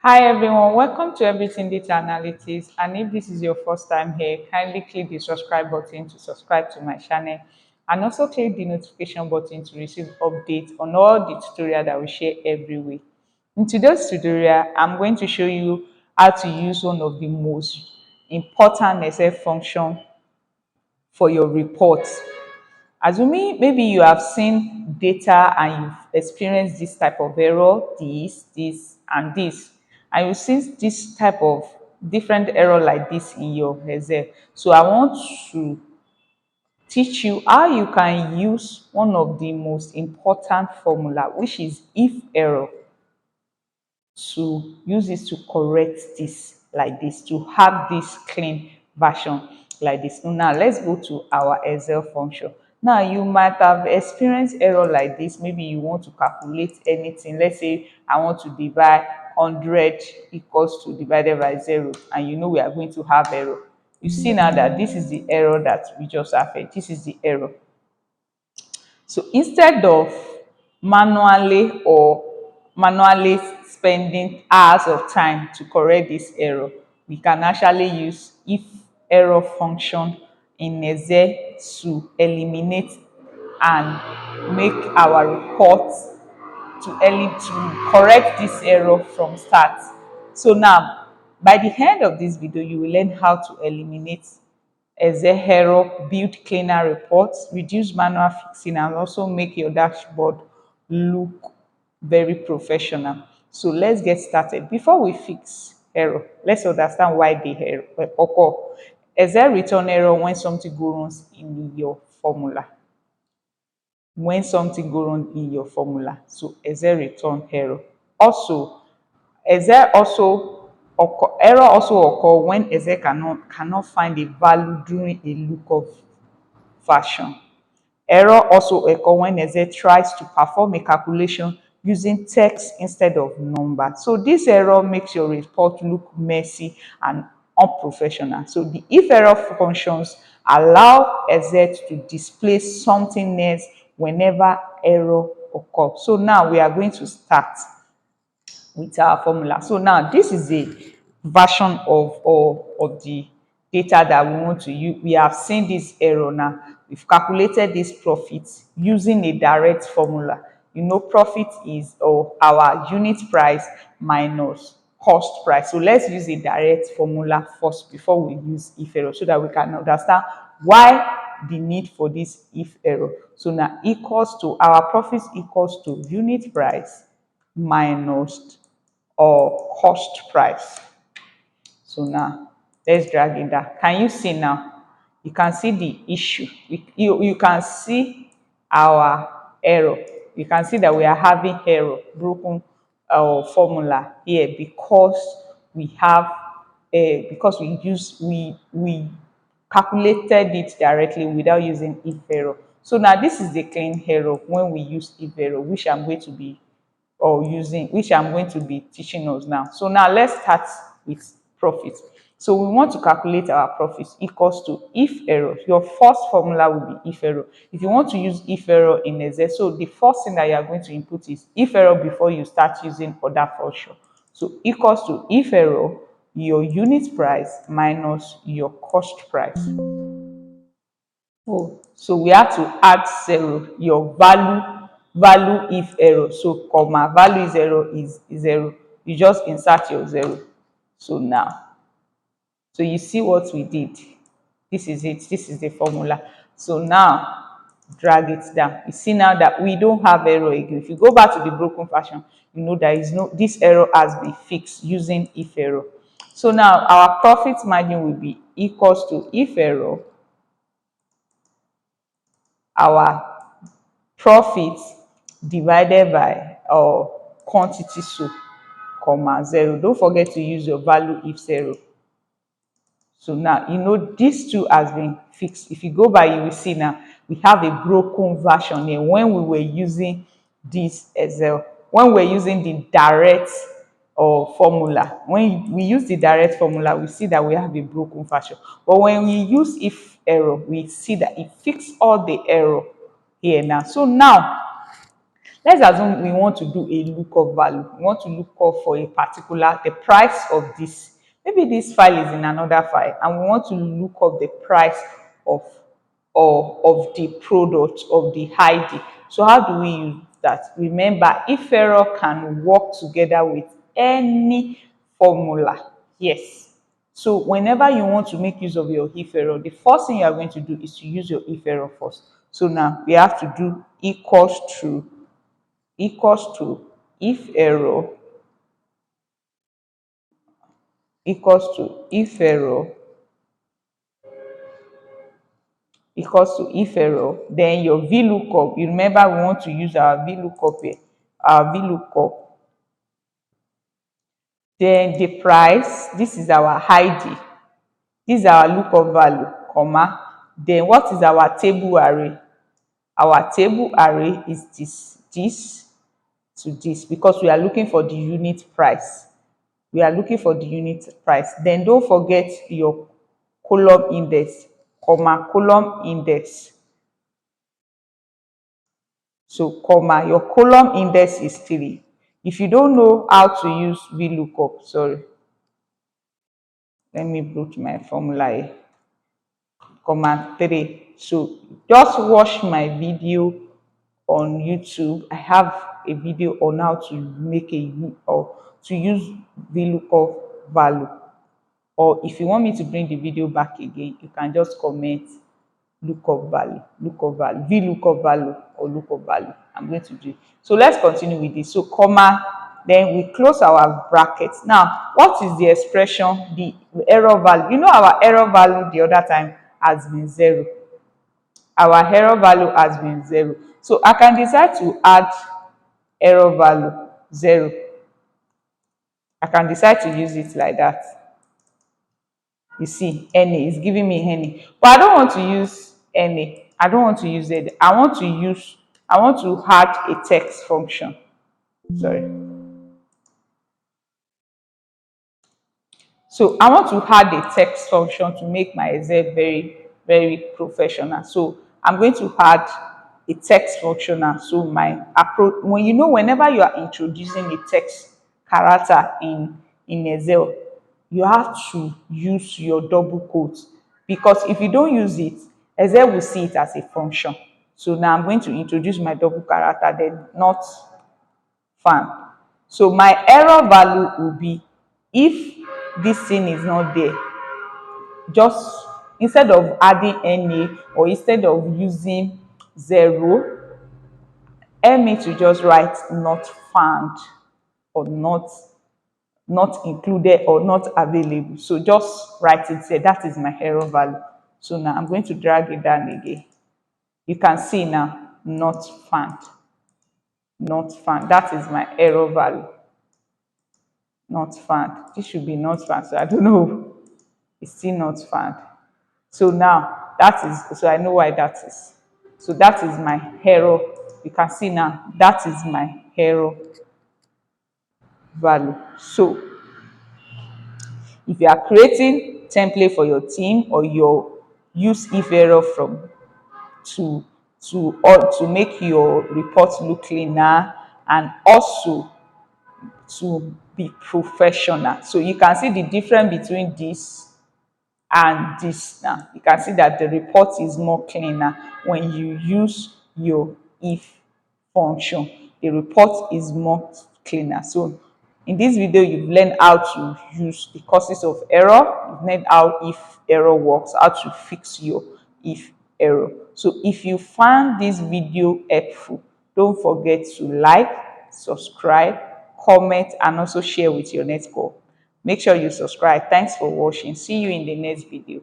Hi everyone, welcome to Everything Data Analytics. And if this is your first time here, kindly click the subscribe button to subscribe to my channel and also click the notification button to receive updates on all the tutorials that we share every week. In today's tutorial, I'm going to show you how to use one of the most important Excel function for your reports. Assuming maybe you have seen data and you've experienced this type of error, this, and this, and you've seen this type of different error like this in your Excel. So I want to teach you how you can use one of the most important formula, which is if error, to use this to correct this like this, to have this clean version like this. Now let's go to our Excel function. Now you might have experienced error like this. Maybe you want to calculate anything. Let's say I want to divide 100 equals to divided by 0, and you know we are going to have error. You see now that this is the error that we just have. This is the error. So instead of manually spending hours of time to correct this error, we can actually use if error function in Excel to eliminate and make our report to correct this error from start. So now, by the end of this video, you will learn how to eliminate Excel error, build cleaner reports, reduce manual fixing, and also make your dashboard look very professional. So let's get started. Before we fix error, let's understand why the error occur. Excel return error when something goes wrong in your formula. When something goes wrong in your formula. So Excel return error. Also, error also occur when Excel cannot find a value during a lookup fashion. Error also occur when Excel tries to perform a calculation using text instead of number. So this error makes your report look messy and unprofessional. So the if error functions allow Excel to display something else whenever error occurs. So now we are going to start with our formula. So now this is a version of the data that we want to use. We have seen this error now. We've calculated this profit using a direct formula. You know, profit is our unit price minus cost price. So let's use a direct formula first before we use if error, so that we can understand why the need for this if error. So now equals to our profit equals to unit price minus or cost price. So now let's drag it down. Can you see now? You can see the issue. You can see our error. You can see that we are having error, broken formula here because we have because we calculated it directly without using if error. So now this is the clean error when we use if error, which I'm going to be which I'm going to be teaching us now. So now let's start with profit. So we want to calculate our profit equals to if error. Your first formula will be if error. If you want to use if error in Excel, so the first thing that you are going to input is if error before you start using other function. So equals to if error, your unit price minus your cost price. Oh, so we have to add 0, your value if error. So comma value 0 is 0. You just insert your 0. So now, so you see what we did. This is it. This is the formula. So now drag it down. You see now that we don't have error again. If you go back to the broken fashion, you know there is no, this error has been fixed using if error. So now our profit margin will be equals to if error, our profit divided by our quantity, so comma 0. Don't forget to use your value if 0. So now you know these two has been fixed. If you go by, you will see now we have a broken version here when we were using this Excel, when we're using the direct formula. When we use the direct formula, we see that we have a broken version. But when we use if error, we see that it fixed all the error here now. So now Let's assume we want to do a lookup value. We want to look up for a particular, the price of this. Maybe this file is in another file and we want to look up the price of of the product of the ID. So how do we use that? Remember, IFERROR can work together with any formula. Yes. So whenever you want to make use of your IFERROR, the first thing you are going to do is to use your IFERROR first. So now we have to do equals to if error equals to if error, then your VLOOKUP. You remember we want to use our VLOOKUP here, our VLOOKUP. Then the price, this is our ID, this is our lookup value, comma. Then what is our table array? Our table array is this to this, because we are looking for the unit price. We are looking for the unit price. Then don't forget your column index, comma, column index. So, comma, your column index is 3. If you don't know how to use VLOOKUP, sorry, let me put my formula here, comma 3. So just watch my video on YouTube. I have a video on how to make or to use VLOOKUP value. Or if you want me to bring the video back again, you can just comment lookup value, VLOOKUP value, or lookup value. I'm going to do it. So let's continue with this. So comma, then we close our brackets. Now, what is the expression, the error value? You know, our error value the other time has been 0. Our error value has been 0. So I can decide to add error value 0. I can decide to use it like that. You see, any is giving me any, but I don't want to use any. I don't want to use it. I want to add a text function. Sorry. So I want to add a text function to make my Excel very, very professional. So I'm going to add a text function. So my approach, whenever you are introducing a text character in Excel, you have to use your double quotes, because if you don't use it, Excel will see it as a function. So now I'm going to introduce my double character, then not fan. So my error value will be, if this thing is not there, just instead of adding any, or instead of using 0, help me to just write not found, or not included, or not available. So just write it there. That is my error value. So now I'm going to drag it down again. You can see now, not found. That is my error value. Not found. This should be not found. So I don't know. It's still not found. So now so I know why that is. So that is my error. You can see now, that is my error value. So if you are creating template for your team, or your use IFERROR from to make your report look cleaner, and also to be professional. So you can see the difference between this and this. Now you can see that the report is more cleaner when you use your if function. The report is more cleaner. So in this video, you've learned how to use the causes of error, you've learned how if error works, how to fix your if error. So if you found this video helpful, don't forget to like, subscribe, comment, and also share with your network. Make sure you subscribe. Thanks for watching. See you in the next video.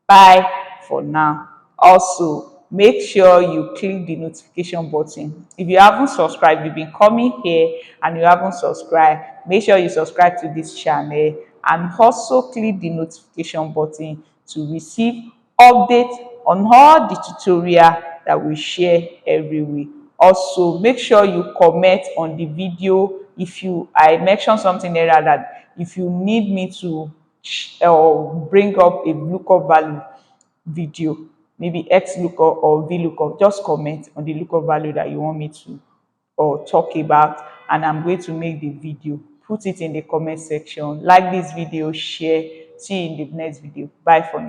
Bye for now. Also, make sure you click the notification button. If you haven't subscribed, you've been coming here and you haven't subscribed, make sure you subscribe to this channel, and also click the notification button to receive updates on all the tutorial that we share every week. Also, make sure you comment on the video. If I mentioned something earlier, that if you need me to bring up a lookup value video, maybe X lookup or V lookup, just comment on the lookup value that you want me to or talk about, and I'm going to make the video. Put it in the comment section. Like this video, share. See you in the next video. Bye for now.